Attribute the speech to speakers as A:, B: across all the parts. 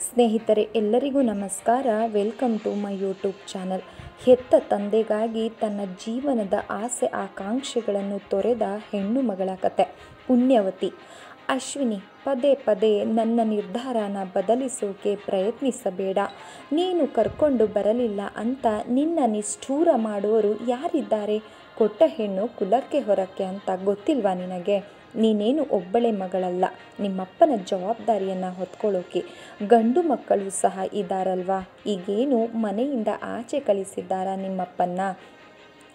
A: ಸ್ನೇಹಿತರೆ ಎಲ್ಲರಿಗೂ ನಮಸ್ಕಾರ. Welcome to my YouTube channel. ಹೆತ್ತ ತಂದೆಗಾಗಿ ತನ್ನ ಜೀವನದ ಆಸೆ ಆಕಾಂಕ್ಷೆಗಳನ್ನು ತೊರೆದ ಹೆಣ್ಣು ಮಗಳ ಕತೆ. ಪುಣ್ಯವತಿ. ಅಶ್ವಿನಿ, ಪದೇ ಪದೇ ನನ್ನ ನಿರ್ಧಾರನ ಬದಲಿಸೋಕೆ ಪ್ರಯತ್ನಿಸಬೇಡ. ನೀನು ಕರ್ಕೊಂಡು ಬರಲಿಲ್ಲ ಅಂತ ನಿನ್ನ ನಿಷ್ಠೂರ ಮಾಡುವವರು ಯಾರಿದ್ದಾರೆ? ಕೊಟ್ಟ ಹೆಣ್ಣು ಕುಲಕ್ಕೆ ಹೊರಕ್ಕೆ ಅಂತ ಗೊತ್ತಿಲ್ವಾ ನಿನಗೆ? ನೀನೇನು ಒಬ್ಬಳೆ ಮಗಳಲ್ಲ. ನಿಮ್ಮಪ್ಪನ ಜವಾಬ್ದಾರಿಯನ್ನು ಹೊತ್ಕೊಳ್ಳೋಕೆ ಗಂಡು ಮಕ್ಕಳು ಸಹ ಇದ್ದಾರಲ್ವಾ? ಈಗೇನು ಮನೆಯಿಂದ ಆಚೆ ಕಳಿಸಿದ್ದಾರಾ ನಿಮ್ಮಪ್ಪನ್ನ?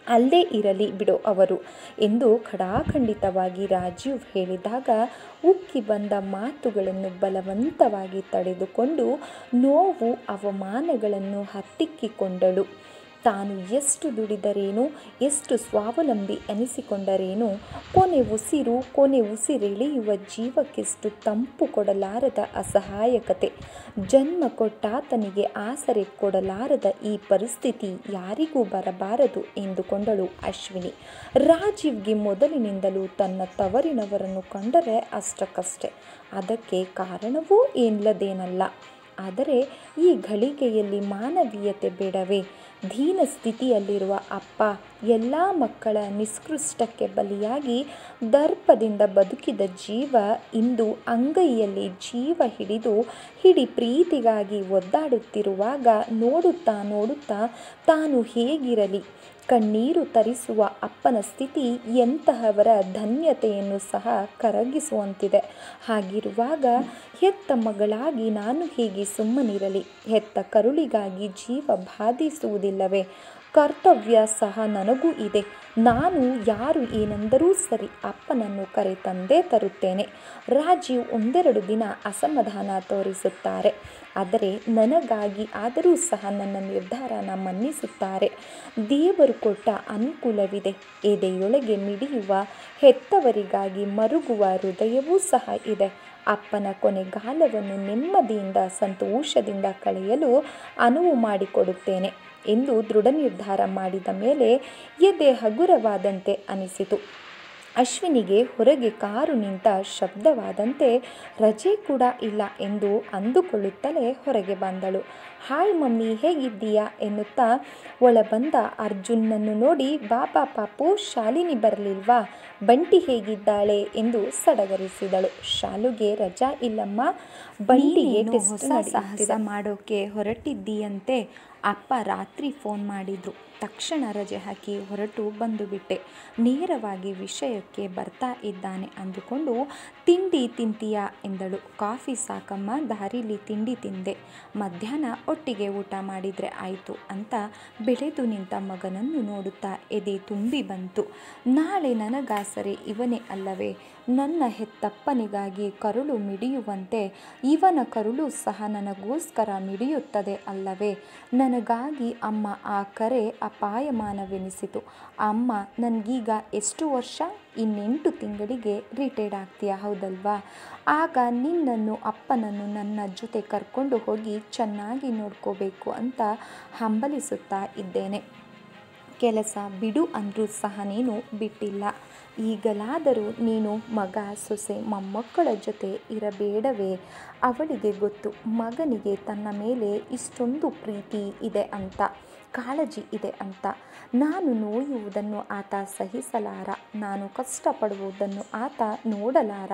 A: ಅಲ್ಲೇ ಇರಲಿ ಬಿಡೋ ಅವರು ಎಂದು ಖಡಾಖಂಡಿತವಾಗಿ ರಾಜೀವ್ ಹೇಳಿದಾಗ ಉಕ್ಕಿ ಬಂದ ಮಾತುಗಳನ್ನು ಬಲವಂತವಾಗಿ ತಡೆದುಕೊಂಡು ನೋವು ಅವಮಾನಗಳನ್ನು ಹತ್ತಿಕ್ಕಿಕೊಂಡಳು. ತಾನು ಎಷ್ಟು ದುಡಿದರೇನೋ, ಎಷ್ಟು ಸ್ವಾವಲಂಬಿ ಎನಿಸಿಕೊಂಡರೇನೋ, ಕೊನೆ ಉಸಿರೆಳೆಯುವ ಜೀವಕ್ಕೆಷ್ಟು ತಂಪು ಕೊಡಲಾರದ ಅಸಹಾಯಕತೆ, ಜನ್ಮ ಕೊಟ್ಟಾತನಿಗೆ ಆಸರೆ ಕೊಡಲಾರದ ಈ ಪರಿಸ್ಥಿತಿ ಯಾರಿಗೂ ಬರಬಾರದು ಎಂದುಕೊಂಡಳು ಅಶ್ವಿನಿ. ರಾಜೀವ್ಗೆ ಮೊದಲಿನಿಂದಲೂ ತನ್ನ ತವರಿನವರನ್ನು ಕಂಡರೆ ಅಷ್ಟಕ್ಕಷ್ಟೇ. ಅದಕ್ಕೆ ಕಾರಣವೂ ಇಲ್ಲದೇನಲ್ಲ. ಆದರೆ ಈ ಘಳಿಗೆಯಲ್ಲಿ ಮಾನವೀಯತೆ ಬೇಡವೇ? ದೀನ ಸ್ಥಿತಿಯಲ್ಲಿರುವ ಅಪ್ಪ ಎಲ್ಲ ಮಕ್ಕಳ ನಿಷ್ಕೃಷ್ಟಕ್ಕೆ ಬಲಿಯಾಗಿ ದರ್ಪದಿಂದ ಬದುಕಿದ ಜೀವ ಇಂದು ಅಂಗೈಯಲ್ಲಿ ಜೀವ ಹಿಡಿ ಪ್ರೀತಿಗಾಗಿ ಒದ್ದಾಡುತ್ತಿರುವಾಗ ನೋಡುತ್ತಾ ತಾನು ಹೇಗಿರಲಿ? ಕಣ್ಣೀರು ತರಿಸುವ ಅಪ್ಪನ ಸ್ಥಿತಿ ಎಂತಹವರ ಧನ್ಯತೆಯನ್ನು ಸಹ ಕರಗಿಸುವಂತಿದೆ. ಹಾಗಿರುವಾಗ ಹೆತ್ತ ಮಗಳಾಗಿ ನಾನು ಹೇಗೆ ಸುಮ್ಮನಿರಲಿ? ಹೆತ್ತ ಕರುಳಿಗಾಗಿ ಜೀವ ಬಾಧಿಸುವುದಿಲ್ಲವೇ? ಕರ್ತವ್ಯ ಸಹ ನನಗೂ ಇದೆ. ನಾನು ಯಾರು ಏನೆಂದರೂ ಸರಿ, ಅಪ್ಪನನ್ನು ಕರೆ ತಂದೇ ತರುತ್ತೇನೆ. ರಾಜೀವ್ ಒಂದೆರಡು ದಿನ ಅಸಮಾಧಾನ ತೋರಿಸುತ್ತಾರೆ. ಆದರೆ ನನಗಾಗಿ ಆದರೂ ಸಹ ನನ್ನ ನಿರ್ಧಾರನ ಮನ್ನಿಸುತ್ತಾರೆ. ದೇವರು ಕೊಟ್ಟ ಅನುಕೂಲವಿದೆ. ಎದೆಯೊಳಗೆ ಮಿಡಿಯುವ ಹೆತ್ತವರಿಗಾಗಿ ಮರುಗುವ ಹೃದಯವೂ ಸಹ ಇದೆ. ಅಪ್ಪನ ಕೊನೆಗಾಲವನ್ನು ನೆಮ್ಮದಿಯಿಂದ ಸಂತೋಷದಿಂದ ಕಳೆಯಲು ಅನುವು ಮಾಡಿಕೊಡುತ್ತೇನೆ ಎಂದು ದೃಢ ನಿರ್ಧಾರ ಮಾಡಿದ ಮೇಲೆ ಎದೆ ಹಗುರವಾದಂತೆ ಅನಿಸಿತು. ಅಶ್ವಿನಿಗೆ ಹೊರಗೆ ಕಾರು ನಿಂತ ಶಬ್ದವಾದಂತೆ ರಜೆ ಕೂಡ ಇಲ್ಲ ಎಂದು ಅಂದುಕೊಳ್ಳುತ್ತಲೇ ಹೊರಗೆ ಬಂದಳು. ಹಾಯ್ ಮಮ್ಮಿ, ಹೇಗಿದ್ದೀಯಾ ಎನ್ನುತ್ತಾ ಒಳ ಬಂದ ಅರ್ಜುನ್ನನ್ನು ನೋಡಿ, ಬಾಬಾ ಪಾಪು, ಶಾಲಿನಿ ಬರಲಿಲ್ವಾ? ಬಂಟಿ ಹೇಗಿದ್ದಾಳೆ ಎಂದು ಸಡಗರಿಸಿದಳು. ಶಾಲುಗೆ ರಜಾ ಇಲ್ಲಮ್ಮ, ಬಂಟಿಗೆ ಹೊಸ ಸಾಹಸ ಮಾಡೋಕೆ ಹೊರಟಿದ್ದೀಯಂತೆ. ಅಪ್ಪ ರಾತ್ರಿ ಫೋನ್ ಮಾಡಿದ್ರು. ತಕ್ಷಣ ರಜೆ ಹಾಕಿ ಹೊರಟು ಬಂದುಬಿಟ್ಟೆ. ನೇರವಾಗಿ ವಿಷಯಕ್ಕೆ ಬರ್ತಾ ಇದ್ದಾನೆ ಅಂದುಕೊಂಡು, ತಿಂಡಿ ತಿಂತೀಯಾ ಎಂದಳು. ಕಾಫಿ ಸಾಕಮ್ಮ, ದಾರಿಲಿ ತಿಂಡಿ ತಿಂದೆ. ಮಧ್ಯಾಹ್ನ ಒಟ್ಟಿಗೆ ಊಟ ಮಾಡಿದರೆ ಆಯಿತು ಅಂತ ಬೆಳೆದು ನಿಂತ ಮಗನನ್ನು ನೋಡುತ್ತಾ ಎದೆ ತುಂಬಿ ಬಂತು. ನಾಳೆ ನನಗಾಸರೆ ಇವನೇ ಅಲ್ಲವೇ? ನನ್ನ ಹೆತ್ತಪ್ಪನಿಗಾಗಿ ಕರುಳು ಮಿಡಿಯುವಂತೆ ಇವನ ಕರುಳು ಸಹ ನನಗೋಸ್ಕರ ಮಿಡಿಯುತ್ತದೆ ಅಲ್ಲವೇ? ನನಗಾಗಿ ಅಮ್ಮ ಆ ಕರೆ ಅಪಾಯಮಾನವೆನಿಸಿತು. ಅಮ್ಮ, ನನಗೀಗ ಎಷ್ಟು ವರ್ಷ? ಇನ್ನೆಂಟು ತಿಂಗಳಿಗೆ ರಿಟೈರ್ಡ್ ಆಗ್ತೀಯಾ, ಹೌದಲ್ವಾ? ಆಗ ನಿನ್ನನ್ನು ಅಪ್ಪನನ್ನು ನನ್ನ ಜೊತೆ ಕರ್ಕೊಂಡು ಹೋಗಿ ಚೆನ್ನಾಗಿ ನೋಡ್ಕೋಬೇಕು ಅಂತ ಹಂಬಲಿಸುತ್ತಾ ಇದ್ದೇನೆ. ಕೆಲಸ ಬಿಡು ಅಂದರೂ ಸಹ ನೀನು ಬಿಟ್ಟಿಲ್ಲ. ಈಗಲಾದರೂ ನೀನು ಮಗ ಸೊಸೆ ಮೊಮ್ಮಕ್ಕಳ ಜೊತೆ ಇರಬೇಡವೇ? ಅವಳಿಗೆ ಗೊತ್ತು ಮಗನಿಗೆ ತನ್ನ ಮೇಲೆ ಇಷ್ಟೊಂದು ಪ್ರೀತಿ ಇದೆ ಅಂತ, ಕಾಳಜಿ ಇದೆ ಅಂತ. ನಾನು ನೋಯುವುದನ್ನು ಆತ ಸಹಿಸಲಾರ, ನಾನು ಕಷ್ಟಪಡುವುದನ್ನು ಆತ ನೋಡಲಾರ.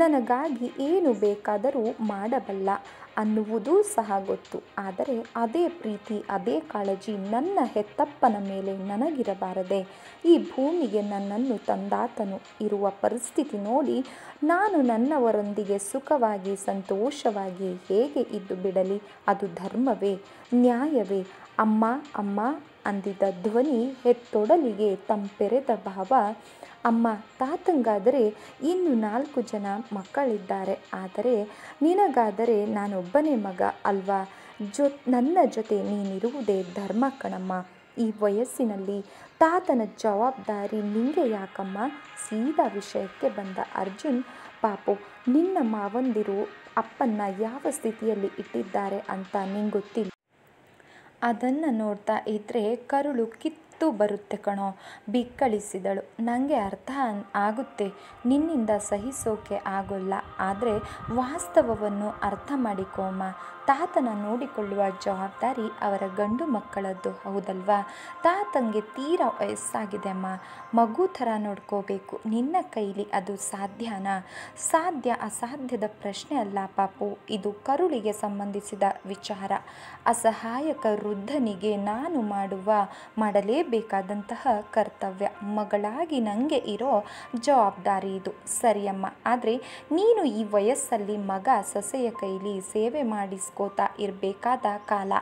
A: ನನಗಾಗಿ ಏನು ಬೇಕಾದರೂ ಮಾಡಬಲ್ಲ ಅನ್ನುವುದೂ ಸಹ ಗೊತ್ತು. ಆದರೆ ಅದೇ ಪ್ರೀತಿ, ಅದೇ ಕಾಳಜಿ ನನ್ನ ಹೆತ್ತಪ್ಪನ ಮೇಲೆ ನನಗಿರಬಾರದೆ? ಈ ಭೂಮಿಗೆ ನನ್ನನ್ನು ತಂದಾತನು ಇರುವ ಪರಿಸ್ಥಿತಿ ನೋಡಿ ನಾನು ನನ್ನವರೊಂದಿಗೆ ಸುಖವಾಗಿ ಸಂತೋಷವಾಗಿ ಹೇಗೆ ಇದ್ದು ಬಿಡಲಿ? ಅದು ಧರ್ಮವೇ? ನ್ಯಾಯವೇ? ಅಮ್ಮ ಅಮ್ಮ ಅಂದಿದ್ದ ಧ್ವನಿ ಹೆತ್ತೊಡಲಿಗೆ ತಂಪೆರೆದ ಭಾವ. ಅಮ್ಮ, ತಾತಂಗಾದರೆ ಇನ್ನು 4 ಜನ ಮಕ್ಕಳಿದ್ದಾರೆ. ಆದರೆ ನಿನಗಾದರೆ ನಾನೊಬ್ಬನೇ ಮಗ ಅಲ್ವಾ? ನನ್ನ ಜೊತೆ ನೀನಿರುವುದೇ ಧರ್ಮ ಕಣಮ್ಮ. ಈ ವಯಸ್ಸಿನಲ್ಲಿ ತಾತನ ಜವಾಬ್ದಾರಿ ನಿಂಗೆ ಯಾಕಮ್ಮ? ಸೀದಾ ವಿಷಯಕ್ಕೆ ಬಂದ ಅರ್ಜುನ್, ಪಾಪು, ನಿನ್ನ ಮಾವಂದಿರು ಅಪ್ಪನ್ನ ಯಾವ ಸ್ಥಿತಿಯಲ್ಲಿ ಇಟ್ಟಿದ್ದಾರೆ ಅಂತ ನಿಂಗೊತ್ತಿಲ್ಲ. ಅದನ್ನು ನೋಡ್ತಾ ಇದ್ದರೆ ಕರುಳು ಸಿಟ್ಟು ಬರುತ್ತೆ ಕಣೋ, ಬಿಕ್ಕಳಿಸಿದಳು. ನನಗೆ ಅರ್ಥ ಆಗುತ್ತೆ, ನಿನ್ನಿಂದ ಸಹಿಸೋಕೆ ಆಗೋಲ್ಲ. ಆದರೆ ವಾಸ್ತವವನ್ನು ಅರ್ಥ ಮಾಡಿಕೋಮ್ಮ. ತಾತನ ನೋಡಿಕೊಳ್ಳುವ ಜವಾಬ್ದಾರಿ ಅವರ ಗಂಡು ಮಕ್ಕಳದ್ದು, ಹೌದಲ್ವಾ? ತಾತಂಗೆ ತೀರಾ ವಯಸ್ಸಾಗಿದೆ ಅಮ್ಮ. ಮಗು ಥರ ನೋಡ್ಕೋಬೇಕು. ನಿನ್ನ ಕೈಲಿ ಅದು ಸಾಧ್ಯನಾ? ಸಾಧ್ಯ ಅಸಾಧ್ಯದ ಪ್ರಶ್ನೆ ಅಲ್ಲ ಪಾಪು, ಇದು ಕರುಳಿಗೆ ಸಂಬಂಧಿಸಿದ ವಿಚಾರ. ಅಸಹಾಯಕ ವೃದ್ಧನಿಗೆ ನಾನು ಮಾಡಲೇಬೇಕಾದಂತಹ ಕರ್ತವ್ಯ. ಮಗಳಾಗಿ ನನಗೆ ಇರೋ ಜವಾಬ್ದಾರಿ ಇದು. ಸರಿಯಮ್ಮ, ಆದರೆ ನೀನು ಈ ವಯಸ್ಸಲ್ಲಿ ಮಗ ಸೊಸೆಯ ಕೈಲಿ ಸೇವೆ ಮಾಡಿಸ್ಕೋತಾ ಇರಬೇಕಾದ ಕಾಲ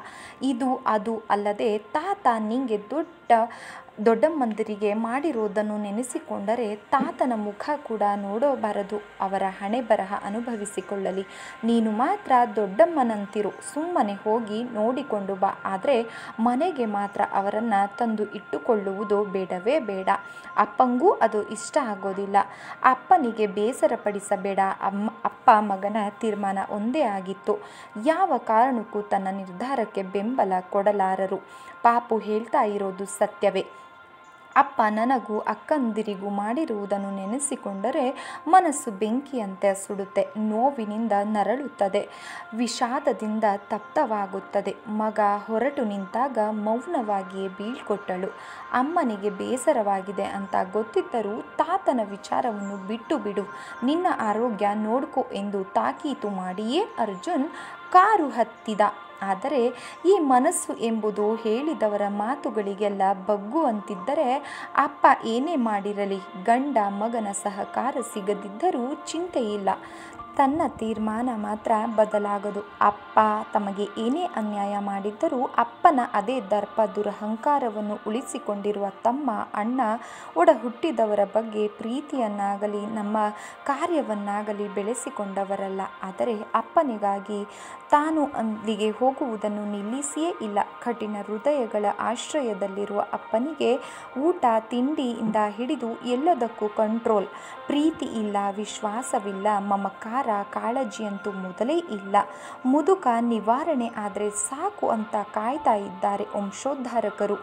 A: ಇದು. ಅದು ಅಲ್ಲದೆ ತಾತ ನಿಂಗೆ ದೊಡ್ಡಮ್ಮಂದಿರಿಗೆ ಮಾಡಿರೋದನ್ನು ನೆನೆಸಿಕೊಂಡರೆ ತಾತನ ಮುಖ ಕೂಡ ನೋಡಬಾರದು. ಅವರ ಹಣೆ ಬರಹ ಅನುಭವಿಸಿಕೊಳ್ಳಲಿ. ನೀನು ಮಾತ್ರ ದೊಡ್ಡಮ್ಮನಂತಿರು. ಸುಮ್ಮನೆ ಹೋಗಿ ನೋಡಿಕೊಂಡು ಬಾ. ಆದರೆ ಮನೆಗೆ ಮಾತ್ರ ಅವರನ್ನು ತಂದು ಇಟ್ಟುಕೊಳ್ಳುವುದು ಬೇಡವೇ ಬೇಡ. ಅಪ್ಪಂಗೂ ಅದು ಇಷ್ಟ ಆಗೋದಿಲ್ಲ. ಅಪ್ಪನಿಗೆ ಬೇಸರ ಪಡಿಸಬೇಡ. ಅಪ್ಪ ಮಗನ ತೀರ್ಮಾನ ಒಂದೇ ಆಗಿತ್ತು. ಯಾವ ಕಾರಣಕ್ಕೂ ತನ್ನ ನಿರ್ಧಾರಕ್ಕೆ ಬೆಂಬಲ ಕೊಡಲಾರರು. ಪಾಪು ಹೇಳ್ತಾ ಇರೋದು ಸತ್ಯವೇ. ಅಪ್ಪ ನನಗೂ ಅಕ್ಕಂದಿರಿಗೂ ಮಾಡಿರುವುದನ್ನು ನೆನೆಸಿಕೊಂಡರೆ ಮನಸ್ಸು ಬೆಂಕಿಯಂತೆ ಸುಡುತ್ತೆ. ನೋವಿನಿಂದ ನರಳುತ್ತದೆ, ವಿಷಾದದಿಂದ ತಪ್ತವಾಗುತ್ತದೆ. ಮಗ ಹೊರಟು ನಿಂತಾಗ ಮೌನವಾಗಿಯೇ ಬೀಳ್ಕೊಟ್ಟಳು. ಅಮ್ಮನಿಗೆ ಬೇಸರವಾಗಿದೆ ಅಂತ ಗೊತ್ತಿದ್ದರೂ ತಾತನ ವಿಚಾರವನ್ನು ಬಿಟ್ಟು ಬಿಡು, ನಿನ್ನ ಆರೋಗ್ಯ ನೋಡ್ಕೊ ಎಂದು ತಾಕೀತು ಮಾಡಿಯೇ ಅರ್ಜುನ್ ಕಾರು ಹತ್ತಿದ. ಆದರೆ ಈ ಮನಸ್ಸು ಎಂಬುದು ಹೇಳಿದವರ ಮಾತುಗಳಿಗೆಲ್ಲ ಬಗ್ಗುವಂತಿದ್ದರೆ ಅಪ್ಪ ಏನೇ ಮಾಡಿರಲಿ, ಗಂಡ ಮಗನ ಸಹಕಾರ ಸಿಗದಿದ್ದರೂ ಚಿಂತೆಯಿಲ್ಲ. ತನ್ನ ತೀರ್ಮಾನ ಮಾತ್ರ ಬದಲಾಗದು. ಅಪ್ಪ ತಮಗೆ ಏನೇ ಅನ್ಯಾಯ ಮಾಡಿದ್ದರೂ ಅಪ್ಪನ ಅದೇ ದರ್ಪ ದುರಹಂಕಾರವನ್ನು ಉಳಿಸಿಕೊಂಡಿರುವ ತಮ್ಮ, ಅಣ್ಣ, ಒಡ ಹುಟ್ಟಿದವರ ಬಗ್ಗೆ ಪ್ರೀತಿಯನ್ನಾಗಲಿ ನಮ್ಮ ಕಾರ್ಯವನ್ನಾಗಲಿ ಬೆಳೆಸಿಕೊಂಡವರಲ್ಲ. ಆದರೆ ಅಪ್ಪನಿಗಾಗಿ ತಾನು ಅಲ್ಲಿಗೆ ಹೋಗುವುದನ್ನು ನಿಲ್ಲಿಸಿಯೇ ಇಲ್ಲ. ಕಠಿಣ ಹೃದಯಗಳ ಆಶ್ರಯದಲ್ಲಿರುವ ಅಪ್ಪನಿಗೆ ಊಟ ತಿಂಡಿಯಿಂದ ಹಿಡಿದು ಎಲ್ಲದಕ್ಕೂ ಕಂಟ್ರೋಲ್. ಪ್ರೀತಿ ಇಲ್ಲ, ವಿಶ್ವಾಸವಿಲ್ಲ, ಮಮಕಾರ ಕಾಳಜಿಯಂತೂ ಮೊದಲೇ ಇಲ್ಲ. ಮುದುಕ ನಿವಾರಣೆ ಆದರೆ ಸಾಕು ಅಂತ ಕಾಯ್ತಾ ಇದ್ದಾರೆ ವಂಶೋದ್ಧಾರಕರು.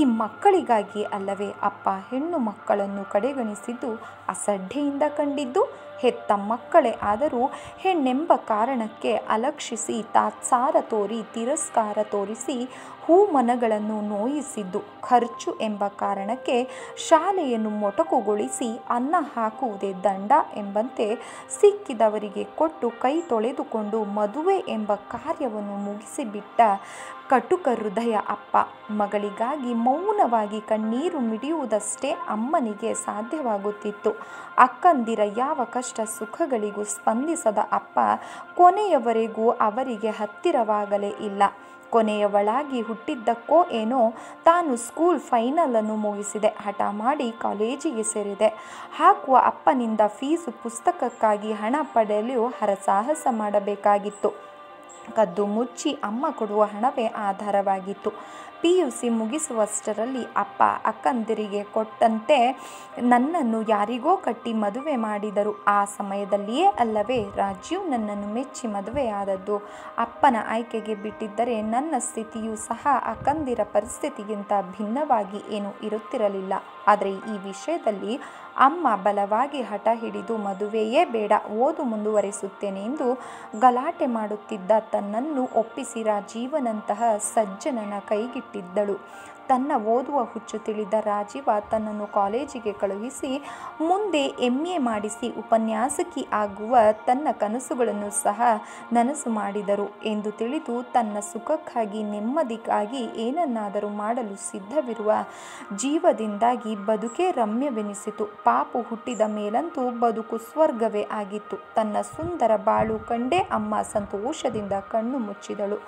A: ಈ ಮಕ್ಕಳಿಗಾಗಿ ಅಲ್ಲವೇ ಅಪ್ಪ ಹೆಣ್ಣು ಮಕ್ಕಳನ್ನು ಕಡೆಗಣಿಸಿದ್ದು, ಅಸಡ್ಡೆಯಿಂದ ಕಂಡಿದ್ದು? ಹೆತ್ತ ಮಕ್ಕಳೇ ಆದರೂ ಹೆಣ್ಣೆಂಬ ಕಾರಣಕ್ಕೆ ಅಲಕ್ಷಿಸಿ ತಾತ್ಸಾರ ತೋರಿ ತಿರಸ್ಕಾರ ತೋರಿಸಿ ಹೂಮನಗಳನ್ನು ನೋಯಿಸಿದ್ದು, ಖರ್ಚು ಎಂಬ ಕಾರಣಕ್ಕೆ ಶಾಲೆಯನ್ನು ಮೊಟಕುಗೊಳಿಸಿ ಅನ್ನ ಹಾಕುವುದೇ ದಂಡ ಎಂಬಂತೆ ಸಿಕ್ಕಿದವರಿಗೆ ಕೊಟ್ಟು ಕೈ ತೊಳೆದುಕೊಂಡು ಮದುವೆ ಎಂಬ ಕಾರ್ಯವನ್ನು ಮುಗಿಸಿಬಿಟ್ಟ ಕಟುಕ ಹೃದಯ ಅಪ್ಪ. ಮಗಳಿಗಾಗಿ ಮೌನವಾಗಿ ಕಣ್ಣೀರು ಮಿಡಿಯುವುದಷ್ಟೇ ಅಮ್ಮನಿಗೆ ಸಾಧ್ಯವಾಗುತ್ತಿತ್ತು. ಅಕ್ಕಂದಿರ ಯಾವ ಕಷ್ಟ ಸುಖಗಳಿಗೂ ಸ್ಪಂದಿಸದ ಅಪ್ಪ ಕೊನೆಯವರೆಗೂ ಅವರಿಗೆ ಹತ್ತಿರವಾಗಲೇ ಇಲ್ಲ. ಕೊನೆಯವಳಾಗಿ ಹುಟ್ಟಿದ್ದಕ್ಕೋ ಏನೋ ತಾನು ಸ್ಕೂಲ್ ಫೈನಲನ್ನು ಮುಗಿಸಿದೆ, ಹಠ ಮಾಡಿ ಕಾಲೇಜಿಗೆ ಸೇರಿದೆ. ಹಾಕುವ ಅಪ್ಪನಿಂದ ಫೀಸು ಪುಸ್ತಕಕ್ಕಾಗಿ ಹಣ ಪಡೆಯಲು ಹರಸಾಹಸ ಮಾಡಬೇಕಾಗಿತ್ತು. ಕದ್ದು ಮುಚ್ಚಿ ಅಮ್ಮ ಕೊಡುವ ಹಣವೇ ಆಧಾರವಾಗಿತ್ತು. PUC ಮುಗಿಸುವಷ್ಟರಲ್ಲಿ ಅಪ್ಪ ಅಕ್ಕಂದಿರಿಗೆ ಕೊಟ್ಟಂತೆ ನನ್ನನ್ನು ಯಾರಿಗೋ ಕಟ್ಟಿ ಮದುವೆ ಮಾಡಿದರು. ಆ ಸಮಯದಲ್ಲಿಯೇ ಅಲ್ಲವೇ ರಾಜೀವ್ ನನ್ನನ್ನು ಮೆಚ್ಚಿ ಮದುವೆಯಾದದ್ದು. ಅಪ್ಪನ ಆಯ್ಕೆಗೆ ಬಿಟ್ಟಿದ್ದರೆ ನನ್ನ ಸ್ಥಿತಿಯೂ ಸಹ ಅಕ್ಕಂದಿರ ಪರಿಸ್ಥಿತಿಗಿಂತ ಭಿನ್ನವಾಗಿ ಏನೂ ಇರುತ್ತಿರಲಿಲ್ಲ. ಆದರೆ ಈ ವಿಷಯದಲ್ಲಿ ಅಮ್ಮ ಬಲವಾಗಿ ಹಠ ಹಿಡಿದು ಮದುವೆಯೇ ಬೇಡ, ಓದು ಮುಂದುವರಿಸುತ್ತೇನೆ ಎಂದು ಗಲಾಟೆ ಮಾಡುತ್ತಿದ್ದ ತನ್ನನ್ನು ಒಪ್ಪಿಸಿ ರಾಜೀವನಂತಹ ಸಜ್ಜನನ ಕೈಗಿಟ್ಟಿದ್ದಳು. ತನ್ನ ಓದುವ ಹುಚ್ಚು ತಿಳಿದ ರಾಜೀವ ತನ್ನನ್ನು ಕಾಲೇಜಿಗೆ ಕಳುಹಿಸಿ ಮುಂದೆ MA ಮಾಡಿಸಿ ಉಪನ್ಯಾಸಕಿ ಆಗುವ ತನ್ನ ಕನಸುಗಳನ್ನು ಸಹ ನನಸು ಮಾಡಿದರು ಎಂದು ತಿಳಿದು ತನ್ನ ಸುಖಕ್ಕಾಗಿ ನೆಮ್ಮದಿಗಾಗಿ ಏನನ್ನಾದರೂ ಮಾಡಲು ಸಿದ್ಧವಿರುವ ಜೀವದಿಂದಾಗಿ ಬದುಕೇ ರಮ್ಯವೆನಿಸಿತು. ಪಾಪು ಹುಟ್ಟಿದ ಮೇಲಂತೂ ಬದುಕು ಸ್ವರ್ಗವೇ ಆಗಿತ್ತು. ತನ್ನ ಸುಂದರ ಬಾಳು ಕಂಡೇ ಅಮ್ಮ ಸಂತೋಷದಿಂದ ಕಣ್ಣು ಮುಚ್ಚಿದಳು.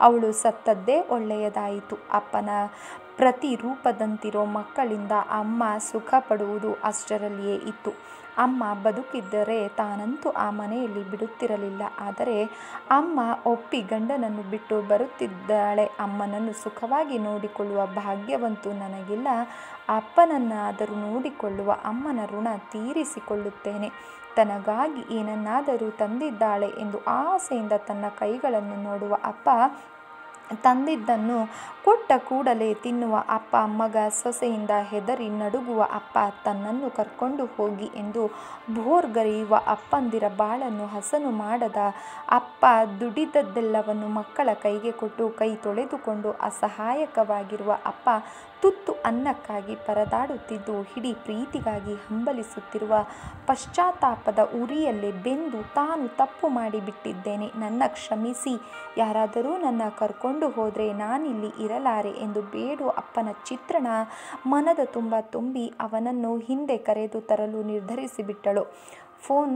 A: ಅವಳು ಸತ್ತದ್ದೇ ಒಳ್ಳೆಯದಾಯಿತು. ಅಪ್ಪನ ಪ್ರತಿರೂಪದಂತಿರೋ ಮಕ್ಕಳಿಂದ ಅಮ್ಮ ಸುಖ ಪಡುವುದು ಅಷ್ಟರಲ್ಲಿಯೇ ಇತ್ತು. ಅಮ್ಮ ಬದುಕಿದ್ದರೆ ತಾನಂತೂ ಆ ಮನೆಯಲ್ಲಿ ಬಿಡುತ್ತಿರಲಿಲ್ಲ. ಆದರೆ ಅಮ್ಮ ಒಪ್ಪಿ ಗಂಡನನ್ನು ಬಿಟ್ಟು ಬರುತ್ತಿದ್ದಾಳೆ. ಅಮ್ಮನನ್ನು ಸುಖವಾಗಿ ನೋಡಿಕೊಳ್ಳುವ ಭಾಗ್ಯವಂತೂ ನನಗಿಲ್ಲ. ಅಪ್ಪನನ್ನಾದರೂ ನೋಡಿಕೊಳ್ಳುವ ಅಮ್ಮನ ಋಣ ತೀರಿಸಿಕೊಳ್ಳುತ್ತೇನೆ. ತನಗಾಗಿ ಏನನ್ನಾದರೂ ತಂದಿದ್ದಾಳೆ ಎಂದು ಆಸೆಯಿಂದ ತನ್ನ ಕೈಗಳನ್ನು ನೋಡುವ ಅಪ್ಪ ತಂದಿದ್ದನ್ನು ಕೊಟ್ಟ ಕೂಡಲೇ ತಿನ್ನುವ ಅಪ್ಪ, ಮಗ ಸೊಸೆಯಿಂದ ಹೆದರಿ ನಡುಗುವ ಅಪ್ಪ, ತನ್ನನ್ನು ಕರ್ಕೊಂಡು ಹೋಗಿ ಎಂದು ಭೋರ್ಗರೆಯುವ ಅಪ್ಪಂದಿರ ಬಾಳನ್ನು ಹಸನು ಮಾಡದ ಅಪ್ಪ, ದುಡಿದದ್ದೆಲ್ಲವನ್ನು ಮಕ್ಕಳ ಕೈಗೆ ಕೊಟ್ಟು ಕೈ ತೊಳೆದುಕೊಂಡು ಅಸಹಾಯಕವಾಗಿರುವ ಅಪ್ಪ, ತುತ್ತು ಅನ್ನಕ್ಕಾಗಿ ಪರದಾಡುತ್ತಿದ್ದು ಹಿಡಿ ಪ್ರೀತಿಗಾಗಿ ಹಂಬಲಿಸುತ್ತಿರುವ ಪಶ್ಚಾತ್ತಾಪದ ಉರಿಯಲ್ಲೇ ಬೆಂದು ತಾನು ತಪ್ಪು ಮಾಡಿಬಿಟ್ಟಿದ್ದೇನೆ, ನನ್ನ ಕ್ಷಮಿಸಿ, ಯಾರಾದರೂ ನನ್ನ ಕರ್ಕೊಂಡು ಹೋದರೆ ನಾನಿಲ್ಲಿ ಇರಲಾರೆ ಎಂದು ಬೇಡುವ ಅಪ್ಪನ ಚಿತ್ರಣ ಮನದ ತುಂಬ ತುಂಬಿ ಅವನನ್ನು ಹಿಂದೆ ಕರೆದು ತರಲು ನಿರ್ಧರಿಸಿಬಿಟ್ಟಳು. ಫೋನ್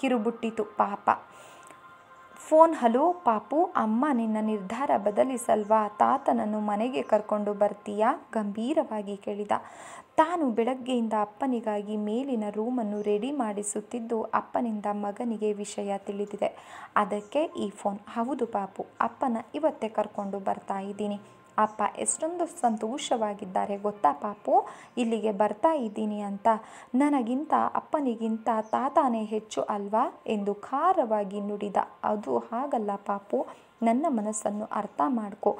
A: ಕಿರುಬುಟ್ಟಿತು. ಪಾಪ ಫೋನ್. ಹಲೋ ಪಾಪು, ಅಮ್ಮ ನಿನ್ನ ನಿರ್ಧಾರ ಬದಲಿಸಲ್ವಾ? ತಾತನನ್ನು ಮನೆಗೆ ಕರ್ಕೊಂಡು ಬರ್ತೀಯಾ? ಗಂಭೀರವಾಗಿ ಕೇಳಿದ. ತಾನು ಬೆಳಗ್ಗೆಯಿಂದ ಅಪ್ಪನಿಗಾಗಿ ಮೇಲಿನ ರೂಮನ್ನು ರೆಡಿ ಮಾಡಿಸುತ್ತಿದ್ದು ಅಪ್ಪನಿಂದ ಮಗನಿಗೆ ವಿಷಯ ತಿಳಿದಿದೆ. ಅದಕ್ಕೆ ಈ ಫೋನ್. ಹೌದು ಪಾಪು, ಅಪ್ಪನ ಇವತ್ತೇ ಕರ್ಕೊಂಡು ಬರ್ತಾ ಇದ್ದೀನಿ. ಅಪ್ಪ ಎಷ್ಟೊಂದು ಸಂತೋಷವಾಗಿದ್ದಾರೆ ಗೊತ್ತಾ ಪಾಪು, ಇಲ್ಲಿಗೆ ಬರ್ತಾ ಇದ್ದೀನಿ ಅಂತ. ನನಗಿಂತ ಅಪ್ಪನಿಗಿಂತ ತಾತಾನೇ ಹೆಚ್ಚು ಅಲ್ವಾ ಎಂದು ಖಾರವಾಗಿ ನುಡಿದ. ಅದು ಹಾಗಲ್ಲ ಪಾಪು, ನನ್ನ ಮನಸ್ಸನ್ನು ಅರ್ಥ ಮಾಡ್ಕೊ,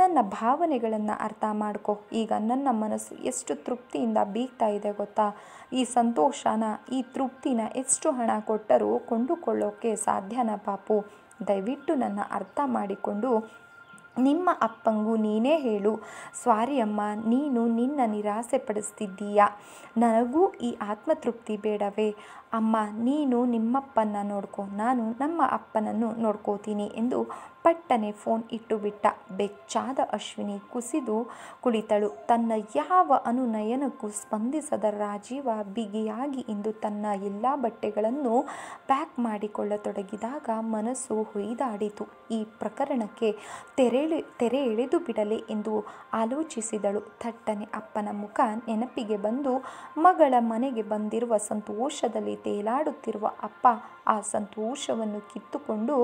A: ನನ್ನ ಭಾವನೆಗಳನ್ನು ಅರ್ಥ ಮಾಡ್ಕೊ. ಈಗ ನನ್ನ ಮನಸ್ಸು ಎಷ್ಟು ತೃಪ್ತಿಯಿಂದ ಬೀಗ್ತಾ ಇದೆ ಗೊತ್ತಾ. ಈ ಸಂತೋಷನ, ಈ ತೃಪ್ತಿನ ಎಷ್ಟು ಹಣ ಕೊಟ್ಟರೂ ಕೊಂಡುಕೊಳ್ಳೋಕ್ಕೆ ಸಾಧ್ಯನಾ ಪಾಪು? ದಯವಿಟ್ಟು ನನ್ನ ಅರ್ಥ ಮಾಡಿಕೊಂಡು ನಿಮ್ಮ ಅಪ್ಪಂಗೂ ನೀನೇ ಹೇಳು. ಸ್ವಾರಿ ಅಮ್ಮ, ನೀನು ನಿನ್ನ ನಿರಾಸೆ ಪಡಿಸ್ತಿದ್ದೀಯಾ. ನನಗೂ ಈ ಆತ್ಮತೃಪ್ತಿ ಬೇಡವೇ? ಅಮ್ಮ, ನೀನು ನಿಮ್ಮಪ್ಪನ್ನ ನೋಡ್ಕೊ, ನಾನು ನಮ್ಮ ಅಪ್ಪನನ್ನು ನೋಡ್ಕೋತೀನಿ ಎಂದು ಪಟ್ಟನೆ ಫೋನ್ ಇಟ್ಟು ಬಿಟ್ಟ. ಬೆಚ್ಚಾದ ಅಶ್ವಿನಿ ಕುಸಿದು ಕುಳಿತಳು. ತನ್ನ ಯಾವ ಅನುನಯನಕ್ಕೂ ಸ್ಪಂದಿಸದ ರಾಜೀವ ಬಿಗಿಯಾಗಿ ಇಂದು ತನ್ನ ಎಲ್ಲ ಬಟ್ಟೆಗಳನ್ನು ಪ್ಯಾಕ್ ಮಾಡಿಕೊಳ್ಳತೊಡಗಿದಾಗ ಮನಸ್ಸು ಹೊಯ್ದಾಡಿತು. ಈ ಪ್ರಕರಣಕ್ಕೆ ತೆರೆ ಎಳೆದು ಬಿಡಲೆ ಎಂದು ಆಲೋಚಿಸಿದಳು. ಥಟ್ಟನೆ ಅಪ್ಪನ ಮುಖ ನೆನಪಿಗೆ ಬಂದು ಮಗಳ ಮನೆಗೆ ಬಂದಿರುವ ಸಂತೋಷದಲ್ಲಿ ತೇಲಾಡುತ್ತಿರುವ ಅಪ್ಪ ಆ ಸಂತೋಷವನ್ನು ಕಿತ್ತುಕೊಂಡು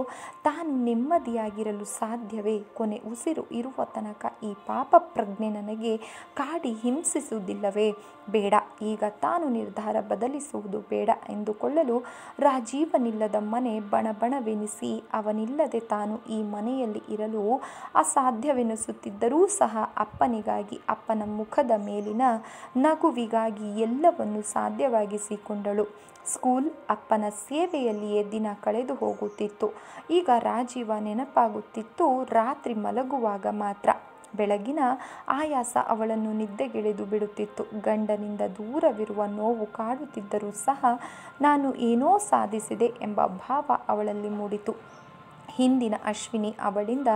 A: ತಾನು ನೆಮ್ಮದಿಯಾಗಿರಲು ಸಾಧ್ಯವೇ? ಕೊನೆ ಉಸಿರು ಇರುವ ತನಕ ಈ ಪಾಪ ಪ್ರಜ್ಞೆ ನನಗೆ ಕಾಡಿ ಹಿಂಸಿಸುವುದಿಲ್ಲವೇ? ಬೇಡ, ಈಗ ತಾನು ನಿರ್ಧಾರ ಬದಲಿಸುವುದು ಬೇಡ ಎಂದುಕೊಳ್ಳಲು ರಾಜೀವನಿಲ್ಲದ ಮನೆ ಬಣಬಣವೆನಿಸಿ ಅವನಿಲ್ಲದೆ ತಾನು ಈ ಮನೆಯಲ್ಲಿ ಇರಲು ಅಸಾಧ್ಯವೆನಿಸುತ್ತಿದ್ದರೂ ಸಹ ಅಪ್ಪನಿಗಾಗಿ, ಅಪ್ಪನ ಮುಖದ ಮೇಲಿನ ನಗುವಿಗಾಗಿ ಎಲ್ಲವನ್ನು ಸಾಧ್ಯವಾಗಿಸಿಕೊಂಡಳು. ಸ್ಕೂಲ್, ಅಪ್ಪನ ಸೇವೆಯಲ್ಲಿಯೇ ದಿನ ಕಳೆದು ಹೋಗುತ್ತಿತ್ತು. ಈಗ ರಾಜೀವ ನೆನಪಾಗುತ್ತಿತ್ತು ರಾತ್ರಿ ಮಲಗುವಾಗ ಮಾತ್ರ. ಬೆಳಗಿನ ಆಯಾಸ ಅವಳನ್ನು ನಿದ್ದೆಗೆಳೆದು ಬಿಡುತ್ತಿತ್ತು. ಗಂಡನಿಂದ ದೂರವಿರುವ ನೋವು ಕಾಡುತ್ತಿದ್ದರೂ ಸಹ ನಾನು ಏನೋ ಸಾಧಿಸಿದೆ ಎಂಬ ಭಾವ ಅವಳಲ್ಲಿ ಮೂಡಿತು. ಹಿಂದಿನ ಅಶ್ವಿನಿ ಅವಳಿಂದ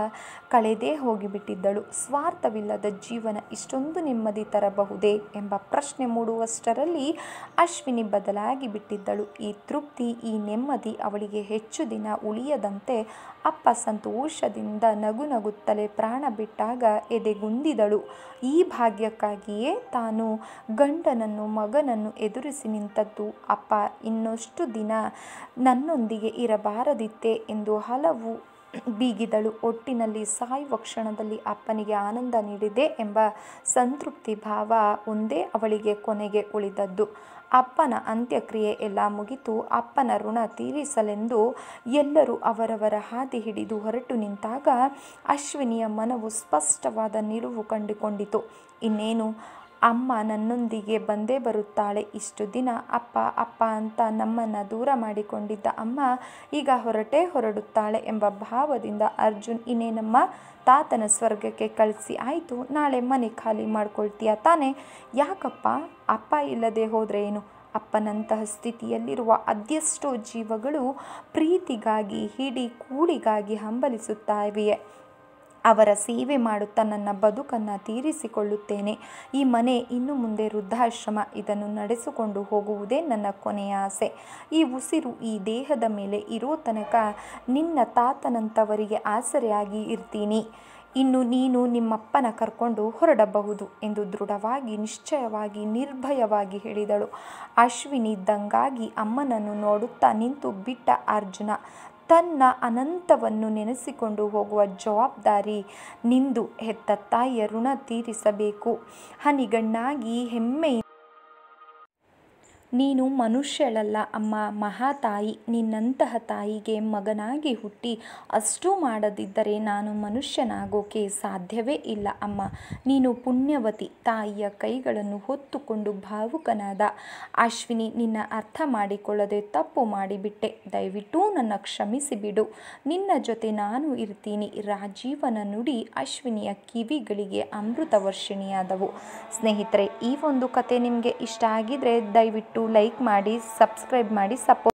A: ಕಳೆದೇ ಹೋಗಿಬಿಟ್ಟಿದ್ದಳು. ಸ್ವಾರ್ಥವಿಲ್ಲದ ಜೀವನ ಇಷ್ಟೊಂದು ನೆಮ್ಮದಿ ತರಬಹುದೇ ಎಂಬ ಪ್ರಶ್ನೆ ಮೂಡುವಷ್ಟರಲ್ಲಿ ಅಶ್ವಿನಿ ಬದಲಾಗಿ ಬಿಟ್ಟಿದ್ದಳು. ಈ ತೃಪ್ತಿ, ಈ ನೆಮ್ಮದಿ ಅವಳಿಗೆ ಹೆಚ್ಚು ದಿನ ಉಳಿಯದಂತೆ ಅಪ್ಪ ಸಂತೋಷದಿಂದ ನಗುತ್ತಲೇ ಪ್ರಾಣ ಬಿಟ್ಟಾಗ ಎದೆಗುಂದಿದಳು. ಈ ಭಾಗ್ಯಕ್ಕಾಗಿಯೇ ತಾನು ಗಂಡನನ್ನು, ಮಗನನ್ನು ಎದುರಿಸಿ ನಿಂತದ್ದು. ಅಪ್ಪ ಇನ್ನಷ್ಟು ದಿನ ನನ್ನೊಂದಿಗೆ ಇರಬಾರದಿತ್ತೆ ಎಂದು ಹಲವು ಬೀಗಿದಳು. ಒಟ್ಟಿನಲ್ಲಿ ಸಾಯುವ ಕ್ಷಣದಲ್ಲಿ ಅಪ್ಪನಿಗೆ ಆನಂದ ನೀಡಿದೆ ಎಂಬ ಸಂತೃಪ್ತಿ ಭಾವ ಒಂದೇ ಅವಳಿಗೆ ಕೊನೆಗೆ ಉಳಿದದ್ದು. ಅಪ್ಪನ ಅಂತ್ಯಕ್ರಿಯೆ ಎಲ್ಲ ಮುಗಿತು. ಅಪ್ಪನ ಋಣ ತೀರಿಸಲೆಂದು ಎಲ್ಲರೂ ಅವರವರ ಹಾದಿ ಹಿಡಿದು ಹೊರಟು ನಿಂತಾಗ ಅಶ್ವಿನಿಯ ಮನವು ಸ್ಪಷ್ಟವಾದ ನಿಲುವು ಕಂಡುಕೊಂಡಿತು. ಇನ್ನೇನು, ಅಮ್ಮ ನನ್ನೊಂದಿಗೆ ಬಂದೇ ಬರುತ್ತಾಳೆ. ಇಷ್ಟು ದಿನ ಅಪ್ಪ ಅಪ್ಪ ಅಂತ ನಮ್ಮನ್ನು ದೂರ ಮಾಡಿಕೊಂಡಿದ್ದ ಅಮ್ಮ ಈಗ ಹೊರಡುತ್ತಾಳೆ ಎಂಬ ಭಾವದಿಂದ ಅರ್ಜುನ್, ಇನ್ನೇನಮ್ಮ ತಾತನ ಸ್ವರ್ಗಕ್ಕೆ ಕಳಿಸಿ ಆಯಿತು, ನಾಳೆ ಮನೆ ಖಾಲಿ ಮಾಡ್ಕೊಳ್ತೀಯ ತಾನೆ? ಯಾಕಪ್ಪ? ಅಪ್ಪ ಇಲ್ಲದೆ ಹೋದರೆ ಏನು? ಅಪ್ಪನಂತಹ ಸ್ಥಿತಿಯಲ್ಲಿರುವ ಅದೆಷ್ಟೋ ಜೀವಗಳು ಪ್ರೀತಿಗಾಗಿ, ಹಿಡಿ ಕೂಳಿಗಾಗಿ ಹಂಬಲಿಸುತ್ತಾವೆಯೇ. ಅವರ ಸೇವೆ ಮಾಡುತ್ತಾ ನನ್ನ ಬದುಕನ್ನು ತೀರಿಸಿಕೊಳ್ಳುತ್ತೇನೆ. ಈ ಮನೆ ಇನ್ನು ಮುಂದೆ ವೃದ್ಧಾಶ್ರಮ. ಇದನ್ನು ನಡೆಸಿಕೊಂಡು ಹೋಗುವುದೇ ನನ್ನ ಕೊನೆಯ ಆಸೆ. ಈ ಉಸಿರು ಈ ದೇಹದ ಮೇಲೆ ಇರೋ ತನಕ ನಿನ್ನ ತಾತನಂಥವರಿಗೆ ಆಸರೆಯಾಗಿ ಇರ್ತೀನಿ. ಇನ್ನು ನೀನು ನಿಮ್ಮಪ್ಪನ ಕರ್ಕೊಂಡು ಹೊರಡಬಹುದು ಎಂದು ದೃಢವಾಗಿ, ನಿಶ್ಚಯವಾಗಿ, ನಿರ್ಭಯವಾಗಿ ಹೇಳಿದಳು. ಅಶ್ವಿನಿ ದಂಗಾಗಿ ಅಮ್ಮನನ್ನು ನೋಡುತ್ತಾ ನಿಂತು ಬಿಟ್ಟ ಅರ್ಜುನ. ತನ್ನ ಅನಂತವನ್ನು ನೆನೆಸಿಕೊಂಡು ಹೋಗುವ ಜವಾಬ್ದಾರಿ ನಿಂದು. ಹೆತ್ತ ತಾಯಿಯ ಋಣ ತೀರಿಸಬೇಕು. ಹನಿಗಣ್ಣಾಗಿ ಹೆಮ್ಮೆಯಿಂದ ನೀನು ಮನುಷ್ಯಳಲ್ಲ ಅಮ್ಮ, ಮಹಾತಾಯಿ. ನಿನ್ನಂತಹ ತಾಯಿಗೆ ಮಗನಾಗಿ ಹುಟ್ಟಿ ಅಷ್ಟೂ ಮಾಡದಿದ್ದರೆ ನಾನು ಮನುಷ್ಯನಾಗೋಕೆ ಸಾಧ್ಯವೇ ಇಲ್ಲ ಅಮ್ಮ. ನೀನು ಪುಣ್ಯವತಿ. ತಾಯಿಯ ಕೈಗಳನ್ನು ಹೊತ್ತುಕೊಂಡು ಭಾವುಕನಾದ ಅಶ್ವಿನಿ ನಿನ್ನ ಅರ್ಥ ಮಾಡಿಕೊಳ್ಳದೆ ತಪ್ಪು ಮಾಡಿಬಿಟ್ಟೆ. ದಯವಿಟ್ಟು ನನ್ನ ಕ್ಷಮಿಸಿಬಿಡು. ನಿನ್ನ ಜೊತೆ ನಾನು ಇರ್ತೀನಿ. ರಾಜೀವನ ನುಡಿ ಅಶ್ವಿನಿಯ ಕಿವಿಗಳಿಗೆ ಅಮೃತ ವರ್ಷಿಣಿಯಾದವು. ಸ್ನೇಹಿತರೆ, ಈ ಒಂದು ಕತೆ ನಿಮಗೆ ಇಷ್ಟ ಆಗಿದ್ರೆ ದಯವಿಟ್ಟು ಲೈಕ್ ಮಾಡಿ, ಸಬ್ಸ್ಕ್ರೈಬ್ ಮಾಡಿ, ಸಪೋರ್ಟ್